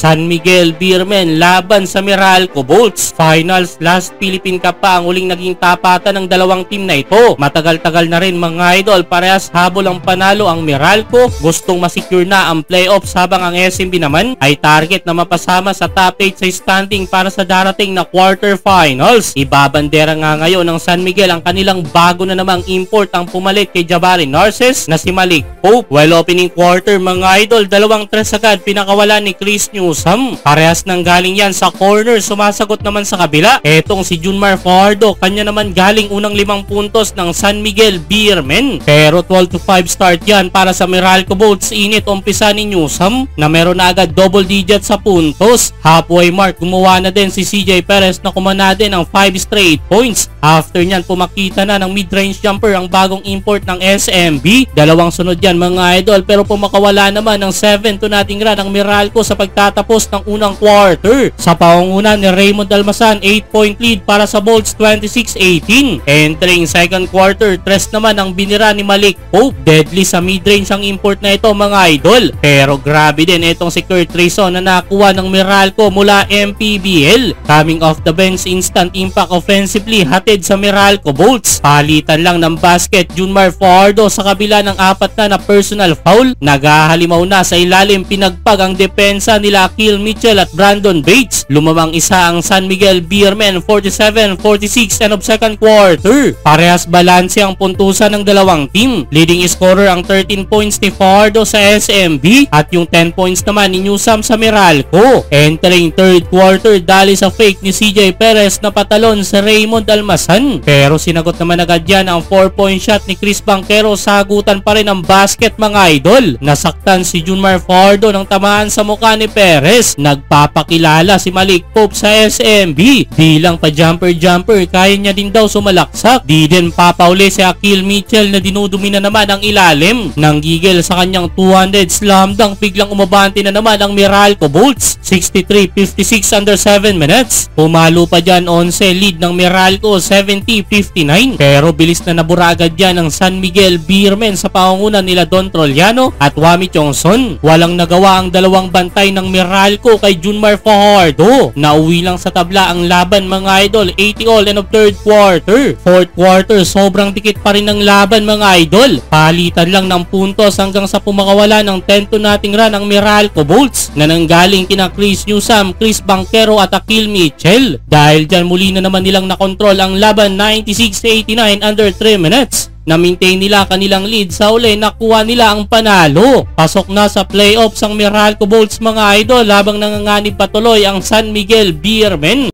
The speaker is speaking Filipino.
San Miguel Beermen laban sa Meralco Bolts. Finals last Philippine Cup pa ang uling naging tapatan ng dalawang team na ito. Matagal-tagal na rin mga idol, parehas habol ang panalo ang Meralco. Gustong masecure na ang playoffs habang ang SMB naman ay target na mapasama sa top 8 sa standing para sa darating na quarterfinals. Ibabandera nga ngayon ng San Miguel ang kanilang bago na namang import ang pumalit kay Jabari Narces na si Malik Pope. While opening quarter mga idol, dalawang tres agad pinakawalan ni Chris Newsom. Parehas nang galing yan sa corner, sumasagot naman sa kabila. Etong si Junmar Fajardo, kanya naman galing unang 5 puntos ng San Miguel Beermen. Pero 12-5 start yan para sa Meralco Bolts. Init umpisa ni Newsom na meron na agad double digit sa puntos. Halfway mark, gumawa na din si CJ Perez na kumana din ng 5 straight points. After nyan, pumakita na ng mid-range jumper ang bagong import ng SMB. Dalawang sunod yan mga idol, pero pumakawala naman ng 7-2 run ang Meralco sa pagtatapos ng unang quarter. Sa paungunan ni Raymond Almasan, 8-point lead para sa Bolts, 26-18. Entering second quarter, 3 naman ang binira ni Malik Pope. Deadly sa mid-range ang import na ito mga idol. Pero grabe din itong si Kurt Trison na nakuha ng Meralco mula MPBL. Coming off the bench, instant impact offensively hatid sa Meralco Bolts. Palitan lang ng basket, Junmar Fajardo sa kabila ng 4 na personal foul. Naghahalimaw na sa ilalim, pinagpag ang depensa nila Akil Mitchell at Brandon Bates. Lumamang isa ang San Miguel Beermen, 47-46 end of second quarter. Parehas balanse ang puntusan ng dalawang team. Leading scorer ang 13 points ni Fajardo sa SMB at yung 10 points naman ni Newsom sa Meralco. Entering third quarter, dali sa fake ni CJ Perez na patalon sa Raymond Almasan. Pero sinagot naman agad yan ang 4-point shot ni Chris Banquero. Sagutan pa rin ang basket mga idol. Nasaktan si Junmar Fajardo ng tamaan sa mukha ni Perez. Nagpapakilala si Malik Pope sa SMB. Di lang pa jumper, kaya niya din daw sumalaksak. Di din papauli si Akil Mitchell na dinudumi na naman ang ilalim. Nanggigil sa kanyang 200 slam dunk, biglang umabante na naman ang Meralco Bolts. 63-56 under 7 minutes. Pumalo pa dyan 11 lead ng Meralco, 70-59. Pero bilis na nabura agad dyan ng San Miguel Beermen sa pangungunan nila Don Trollano at Wami Chongson. Walang nagawa ang dalawang bantay ng Meralco kay Junmar Fajardo. Nauwi lang sa tabla ang laban mga idol, 80 all end of third quarter. Fourth quarter, sobrang dikit pa rin ng laban mga idol. Palitan lang ng puntos hanggang sa pumakawala ng 10-2 run ang Meralco Bolts na nanggaling kina Chris Newsom, Chris Banquero at Akil Mitchell. Dahil dyan muli na naman nilang nakontrol ang laban, 96-89 under 3 minutes. Na-maintain nila kanilang lead, sa uli nakuha nila ang panalo. Pasok na sa playoffs ang Meralco Bolts mga idol habang nanganganib patuloy ang San Miguel Beermen.